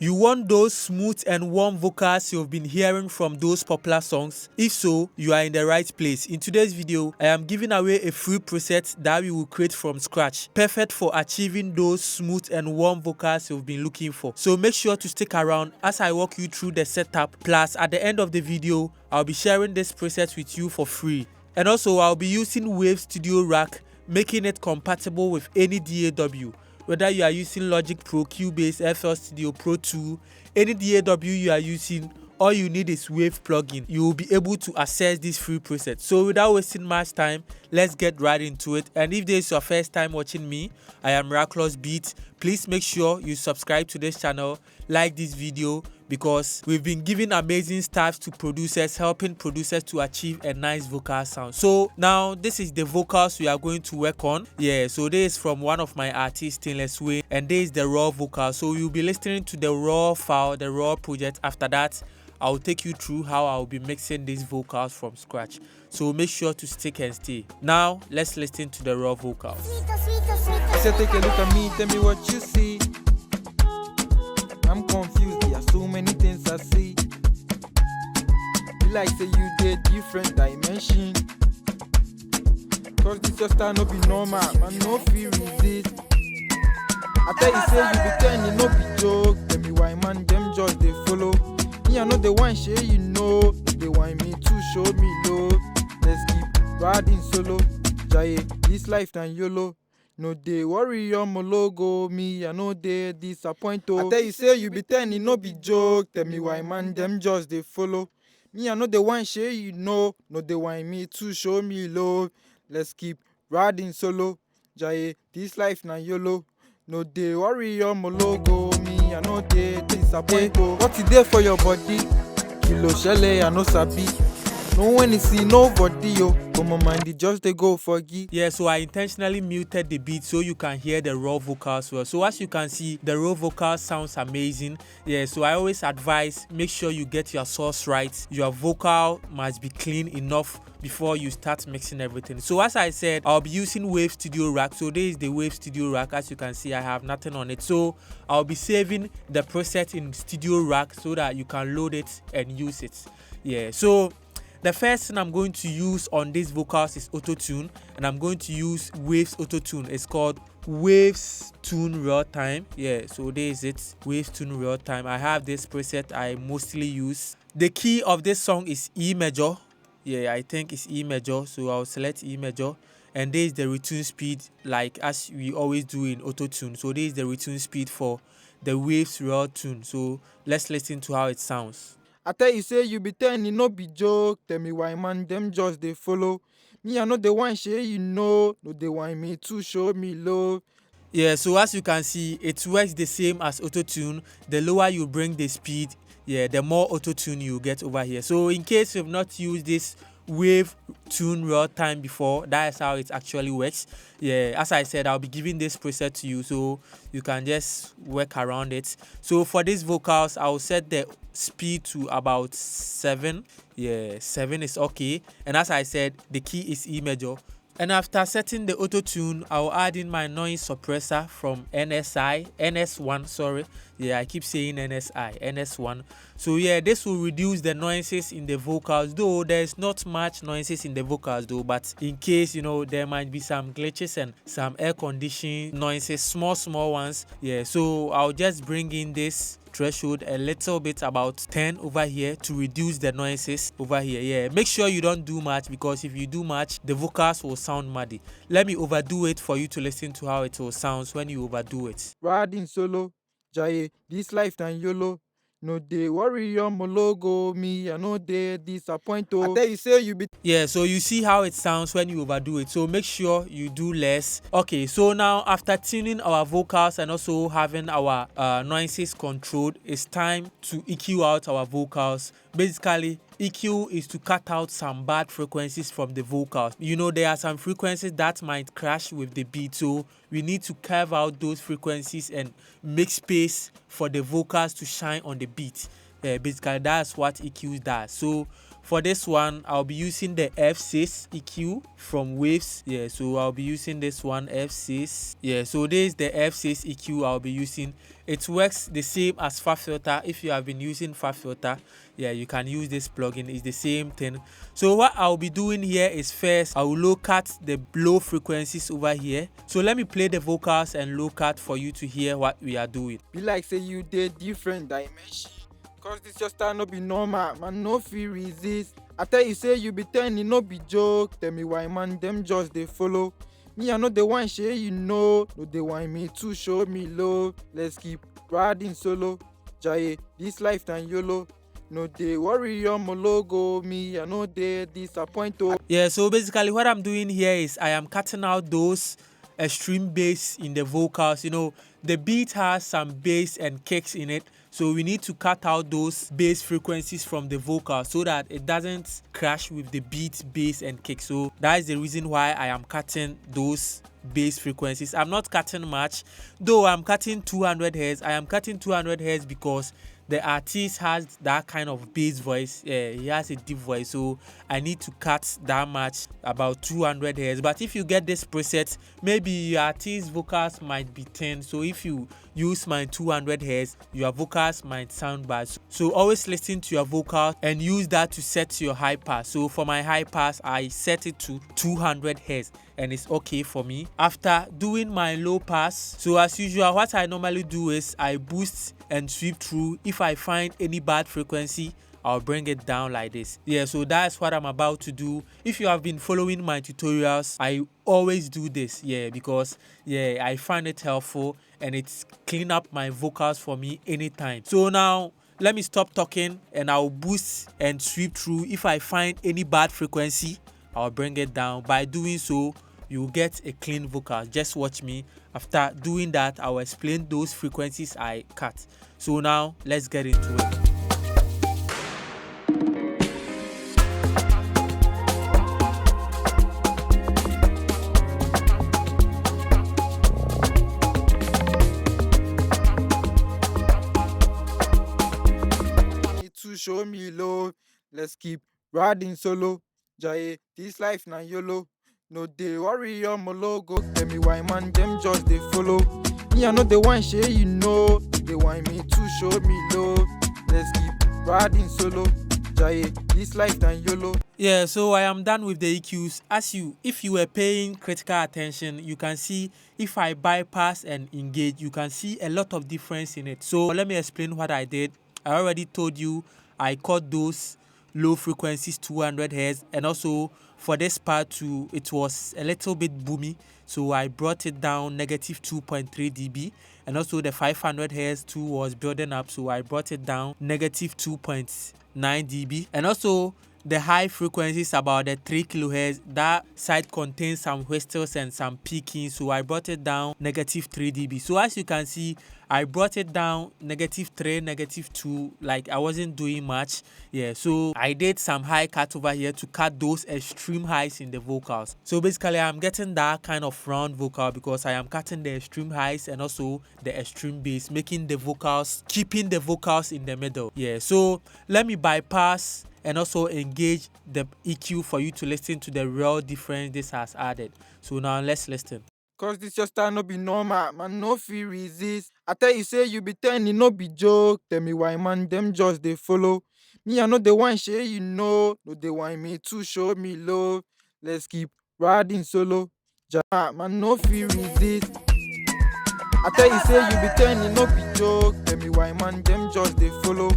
You want those smooth and warm vocals you've been hearing from those popular songs? If so, you are in the right place. In today's video, I am giving away a free preset that we will create from scratch, perfect for achieving those smooth and warm vocals you've been looking for. So make sure to stick around as I walk you through the setup. Plus, at the end of the video, I'll be sharing this preset with you for free. And also, I'll be using Wave Studio Rack, making it compatible with any DAW. Whether you are using Logic Pro, Cubase, FL Studio, Pro 2, any DAW you are using, all you need is Wave plugin. You will be able to access this free preset. So without wasting much time, let's get right into it. And if this is your first time watching me, I am Mirakilouz Beatz. Please make sure you subscribe to this channel, like this video, because we've been giving amazing stuff to producers, helping producers to achieve a nice vocal sound. So now this is the vocals we are going to work on. Yeah, so this is from one of my artists, Stainless Way, and this is the raw vocal. So you'll be listening to the raw file, the raw project. After that, I'll take you through how I'll be mixing these vocals from scratch. So make sure to stick and stay. Now let's listen to the raw vocals. So take a look at me, tell me what you see. I'm confused, there are so many things I see. Be like say you did different dimension. Cause this your style no be normal, man no feel resist. I tell you say you be turning, no be joke. Tell me why man them just they follow. Me I know the one share you know. They want me to show me love. Let's keep riding solo. Jaye, this life than YOLO. No dey worry on my logo, me I know they disappoint. I tell you say you be turning, no be joke. Tell me why man them just they follow. Me I know the one share you know. No they want me to show me love. Let's keep riding solo. Jaye, this life na YOLO. No dey worry on my logo, me I know they disappoint. What is there for your body? Kilo shele I no sabi. No when you see nobody yo. But my mind it just they go for gi. Yeah, so I intentionally muted the beat so you can hear the raw vocals well. So as you can see, the raw vocal sounds amazing. Yeah, so I always advise, make sure you get your source right. Your vocal must be clean enough before you start mixing everything. So as I said, I'll be using Wave Studio Rack. So this is the Wave Studio Rack. As you can see, I have nothing on it. So I'll be saving the preset in Studio Rack so that you can load it and use it. Yeah, so the first thing I'm going to use on these vocals is autotune, and I'm going to use Waves autotune. It's called Waves Tune Real Time. Yeah, so this is it, Waves Tune Real Time. I have this preset I mostly use. The key of this song is E major. Yeah, I think it's E major, so I'll select E major. And this is the retune speed, like as we always do in autotune. So this is the retune speed for the Waves Real Tune. So let's listen to how it sounds. I tell you say you be turning, no be joke. Tell me why man them just they follow. Me I know the one share you know. No they want me to show me love. Yeah, so as you can see, it works the same as autotune. The lower you bring the speed, yeah, the more autotune you get over here. So in case you've not used this Wave Tune Real Time before, that is how it actually works. Yeah, as I said, I'll be giving this preset to you so you can just work around it. So for these vocals, I'll set the speed to about 7. Yeah, 7 is okay. And as I said, the key is E major. And after setting the auto tune, I'll add in my noise suppressor from NS1, sorry. Yeah, I keep saying NS1. So yeah, this will reduce the noises in the vocals, though there's not much noises in the vocals though, but in case, you know, there might be some glitches and some air conditioning noises, small ones. Yeah, so I'll just bring in this threshold a little bit, about 10 over here, to reduce the noises over here. Yeah, make sure you don't do much, because if you do much, the vocals will sound muddy. Let me overdo it for you to listen to how it will sound when you overdo it. Riding solo, Jaye, this life than YOLO. No they worry on my logo, me I know they disappoint. I tell you say you be. Yeah, so you see how it sounds when you overdo it, so make sure you do less. Okay, so now after tuning our vocals and also having our noises controlled, it's time to EQ out our vocals. Basically, EQ is to cut out some bad frequencies from the vocals. You know, there are some frequencies that might crash with the beat, so we need to carve out those frequencies and make space for the vocals to shine on the beat. Basically, that's what EQ does. So for this one, I'll be using the F6 EQ from Waves. Yeah, so I'll be using this one, F6. Yeah, so this is the F6 EQ I'll be using. It works the same as Fab Filter. If you have been using Fab Filter, yeah, you can use this plugin. It's the same thing. So what I'll be doing here is first, I will low cut the low frequencies over here. So let me play the vocals and low cut for you to hear what we are doing. Be like say you did different dimension. Cause this your style no be normal, man no fit resist. I tell you say you be turning no be joke. Tell me why man them just they follow. Me I know the one share you know. No they want me to show me love. Let's keep riding solo. Jaye, this lifetime YOLO. No they worry on my logo. Me I know they disappoint. Yeah, so basically what I'm doing here is I am cutting out those extreme bass in the vocals. You know, the beat has some bass and kicks in it, so we need to cut out those bass frequencies from the vocal so that it doesn't crash with the beat, bass and kick. So that is the reason why I am cutting those bass frequencies. I'm not cutting much, though I'm cutting 200 Hz. I am cutting 200 Hz because the artist has that kind of bass voice. He has a deep voice, so I need to cut that much, about 200 Hz. But if you get this preset, maybe your artist's vocals might be 10, so if you use my 200 Hz, your vocals might sound bad. So always listen to your vocals and use that to set your high pass. So for my high pass, I set it to 200 Hz and it's okay for me. After doing my low pass, so as usual, what I normally do is I boost and sweep through. If I find any bad frequency, I'll bring it down like this. Yeah, so that's what I'm about to do. If you have been following my tutorials, I always do this, yeah, because yeah, I find it helpful and it's clean up my vocals for me anytime. So now let me stop talking and I'll boost and sweep through. If I find any bad frequency, I'll bring it down. By doing so, you'll get a clean vocal. Just watch me. After doing that, I'll explain those frequencies I cut. So now let's get into it. To show me love, let's keep riding solo. Jaye, this life na YOLO. No they worry on my logo. Tell me why man them just they follow. Me I know the one share you know. They want me to show me love. Let's keep riding solo. Jaye, this life na YOLO. Yeah, so I am done with the EQs. If you were paying critical attention, you can see if I bypass and engage, you can see a lot of difference in it. So let me explain what I did. I already told you I cut those low frequencies 200 Hz, and also for this part too, it was a little bit boomy, so I brought it down negative 2.3 dB, and also the 500 Hz too was building up, so I brought it down negative 2.9 dB, and also the high frequencies about the 3 kHz, that side contains some whistles and some peaking, so I brought it down negative 3 dB. So as you can see, I brought it down negative 3, negative 2, like I wasn't doing much. Yeah, so I did some high cut over here to cut those extreme highs in the vocals. So basically I'm getting that kind of round vocal because I am cutting the extreme highs and also the extreme bass, making the vocals, keeping the vocals in the middle. Yeah, so let me bypass and also engage the EQ for you to listen to the real difference this has added. So now let's listen. Cause this your style no be normal, man no fit resist. I tell you say you be turning no be joke. Tell me why man them just they follow. Me I know the one share you know. No they want me to show me love. Let's keep riding solo. Man no fit resist. I tell you say you be turning no be joke. Tell me why man them just they follow.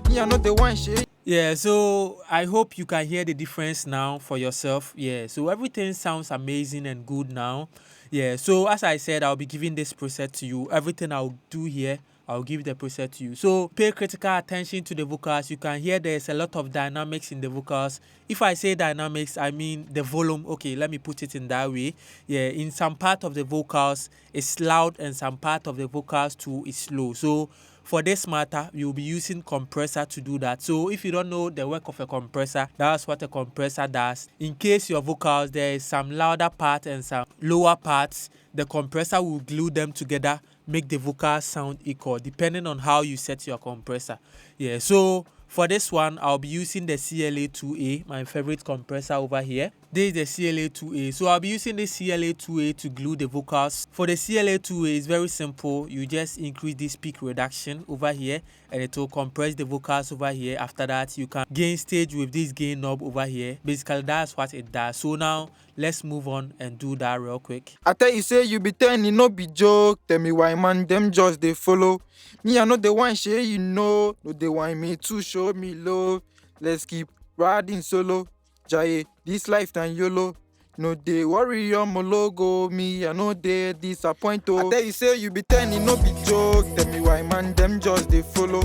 Me I know the one share. Yeah, so I hope you can hear the difference now for yourself. Yeah, so everything sounds amazing and good now. Yeah, so as I said, I'll be giving this preset to you. Everything I'll do here, I'll give the preset to you. So pay critical attention to the vocals. You can hear there's a lot of dynamics in the vocals. If I say dynamics, I mean the volume. Okay, let me put it in that way. Yeah, in some part of the vocals, it's loud, and some part of the vocals too is slow. So for this matter, you'll be using compressor to do that. So if you don't know the work of a compressor, that's what a compressor does. In case your vocals, there is some louder part and some lower parts, the compressor will glue them together, make the vocals sound equal, depending on how you set your compressor. Yeah, so for this one, I'll be using the CLA2A, my favorite compressor over here. This is the CLA2A. So I'll be using this CLA2A to glue the vocals. For the CLA2A, it's very simple. You just increase this peak reduction over here and it will compress the vocals over here. After that, you can gain stage with this gain knob over here. Basically, that's what it does. So now, let's move on and do that real quick. I tell you say you be turning, no be joke. Tell me why man, them just they follow. Me I know the one share you know. No they want me to show me love. Let's keep riding solo. Jaye, this lifetime YOLO. No they worry on my logo. Me I know they disappoint. I tell you say you be turning, no be joke. Tell me why man, them just they follow.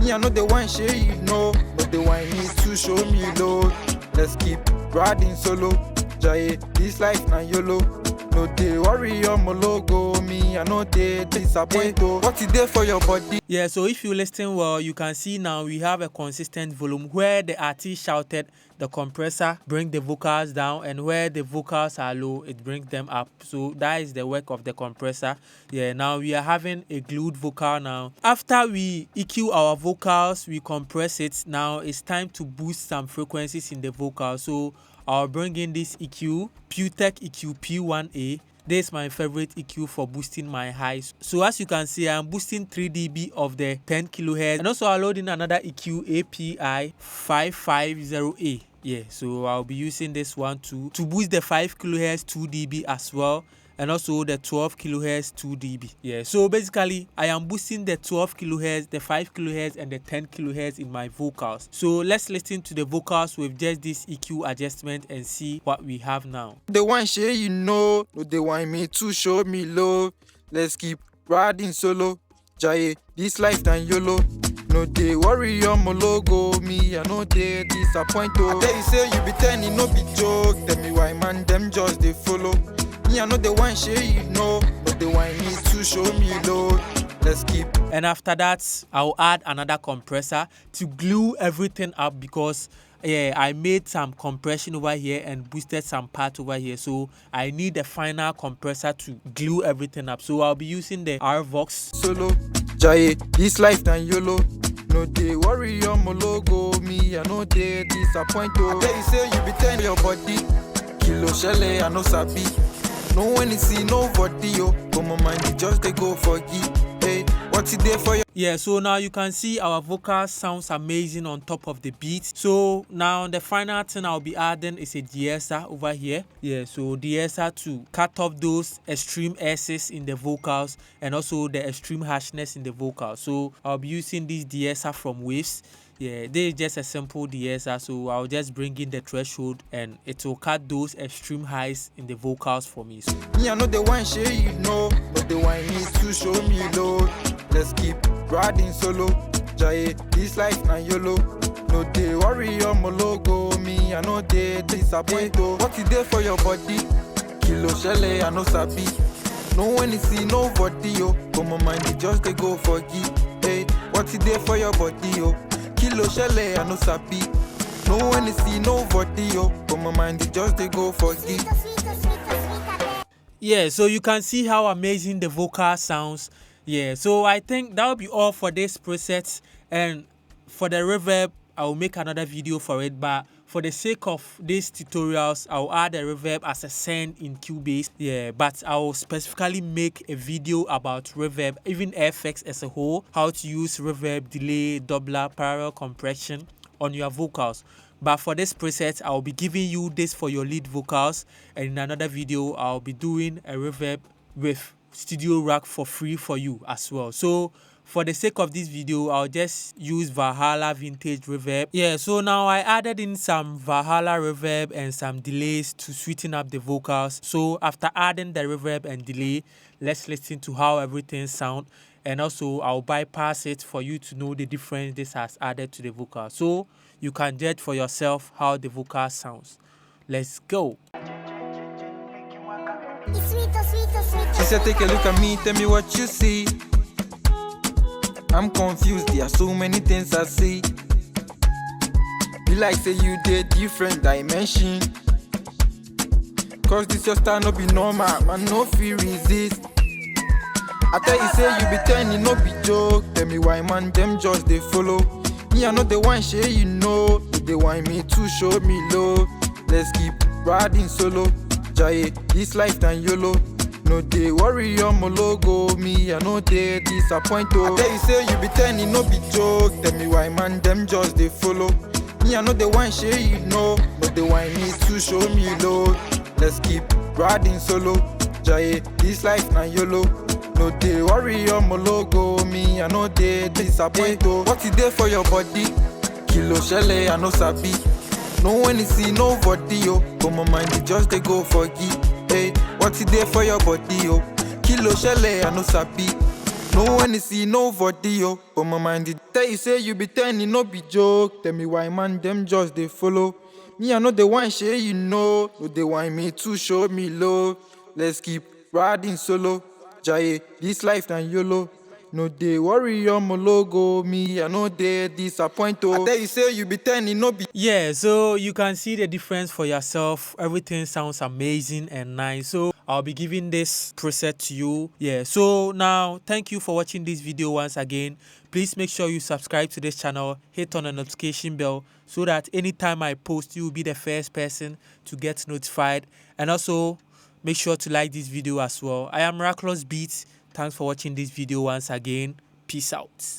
Me I know the one share you know. No they want me to show me love. Let's keep riding solo. Jaye, this life na YOLO. No they worry on my logo. Me I know they disappoint. What is there for your body? Yeah, so if you listen well, you can see now we have a consistent volume where the artist shouted the compressor bring the vocals down, and where the vocals are low it brings them up. So that is the work of the compressor. Yeah, now we are having a glued vocal now. After we EQ our vocals, we compress it. Now it's time to boost some frequencies in the vocal. So I'll bring in this EQ, Pewtech EQ P1A. This is my favorite EQ for boosting my highs. So as you can see, I'm boosting 3 dB of the 10 kHz, and also I'll load in another EQ API 550A. Yeah, so I'll be using this one to boost the 5 kHz 2 dB as well, and also the 12 kHz 2 dB. Yeah, so basically I am boosting the 12 kHz, the 5 kHz, and the 10 kHz in my vocals. So let's listen to the vocals with just this EQ adjustment and see what we have now. The one share you know. No they want me to show me love. Let's keep riding solo. Jaye, this lifetime YOLO. No they worry on my logo. Me I know they disappoint. I tell you say you be turning, no be joke. Tell me why man, them just they follow. Me I know the one share you know. No they want me to show me love. Let's keep. And after that, I'll add another compressor to glue everything up, because yeah, I made some compression over here and boosted some part over here. So I need a final compressor to glue everything up. So I'll be using the RVox. Solo, Jaye, this lifetime YOLO. No they worry on my logo. Me I know they disappoint. I tell you say you be turning your body. Kilo shele I no sabi. No when you see nobody yo. But my mind it just they go for you. Hey, what's it there for you? Yeah, so now you can see our vocal sounds amazing on top of the beat. So now the final thing I'll be adding is a de-esser over here. Yeah, so de-esser to cut off those extreme S's in the vocals and also the extreme harshness in the vocals. So I'll be using this de-esser from Waves. Yeah, this is just a simple de-esser, so I'll just bring in the threshold and it will cut those extreme highs in the vocals for me. So me I know the one share you know, but the one need to show me low. Let's keep riding solo. Jaye, this life na YOLO. No they worry on my logo. Me I know they disappoint. What is there for your body? Kilo shele I no sabi. No when you see nobody yo. But my mind it just they go for you. Hey, what is there for your body yo? Kilo shele I no sabi. No when you see nobody yo. But my mind it just they go for you. yeah, so you can see how amazing the vocal sounds. Yeah, so I think that will be all for this preset, and for the reverb I will make another video for it, but for the sake of these tutorials I'll add a reverb as a send in Cubase. Yeah, but I will specifically make a video about reverb, even effects as a whole, how to use reverb, delay, doubler, parallel compression on your vocals. But for this preset I'll be giving you this for your lead vocals, and in another video I'll be doing a reverb with Studio Rack for free for you as well. So for the sake of this video I'll just use Valhalla vintage reverb. Yeah, so now I added in some Valhalla reverb and some delays to sweeten up the vocals. So after adding the reverb and delay, let's listen to how everything sounds, and also I'll bypass it for you to know the difference this has added to the vocal, so you can judge for yourself how the vocal sounds. Let's go. She said take a look at me, tell me what you see. I'm confused, there are so many things I see. Be like say you did different dimension. Cause this your style no be normal, man no feel resist. I tell you say you be turning, no be joke. Tell me why man them just they follow. Me, I know the one share you know. They want me to show me love. Let's keep riding solo. Jaye, this life than YOLO. No they worry on my logo. Me, I know they disappoint. Oh. I tell you say you be turning, no be joke. Tell me why man them just they follow. Me, I know the one share you know. But they want me to show me love. Let's keep riding solo. Jaye, this life na YOLO. No they worry on my logo. Me, I know they disappoint. Oh. What is there for your body? Kilo shele, I know sabi. No one is see nobody, yo. But my mind it just they go for gi. Hey, what is there for your body, yo? Kilo shele, I know sabi. No one is see nobody, yo. But my mind it tell you say you be turning, no be joke. Tell me why man them just they follow. Me, I know the one share you know. No, they want me to show me love. Let's keep riding solo. Jaye, this life than YOLO. No they worry on my logo. Me, I know they disappoint. Oh. I tell you say you be turning, no be. Yeah, so you can see the difference for yourself. Everything sounds amazing and nice. So I'll be giving this preset to you. Yeah, so now thank you for watching this video once again. Please make sure you subscribe to this channel, hit on the notification bell so that anytime I post, you will be the first person to get notified. And also make sure to like this video as well. I am Mirakilouz Beatz. Thanks for watching this video once again. Peace out.